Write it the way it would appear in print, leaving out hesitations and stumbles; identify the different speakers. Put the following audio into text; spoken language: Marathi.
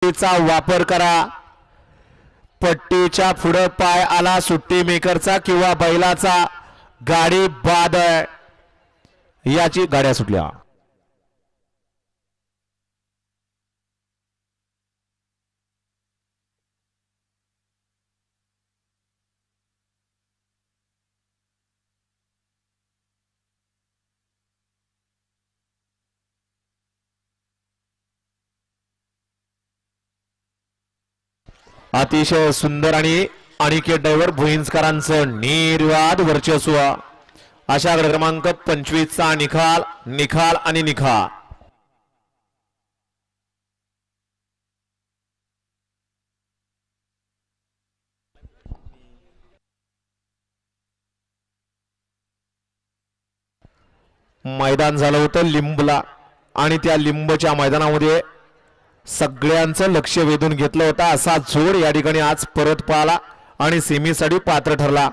Speaker 1: पट्टीचा वापर करा। पट्टीच्या पुढे पाय आला सुट्टी मेकरचा किंवा बैलाचा गाडी बाद आहे। याची गाड्या सुटल्या। अतिशय सुंदर आणि अनिकेत ड्रायव्हर भुईंजकरांचं निर्वाद वर्चस्व। अशा गट क्रमांक 25 चा निकाल निकाल आणि निकाल। मैदान झालं होतं लिंबला आणि त्या लिंबच्या मैदानामध्ये सगळ्यांचं लक्ष वेधून घेतलं होतं। असा जोड या ठिकाणी आज परत पाहिला आणि सेमीसाठी पात्र ठरला।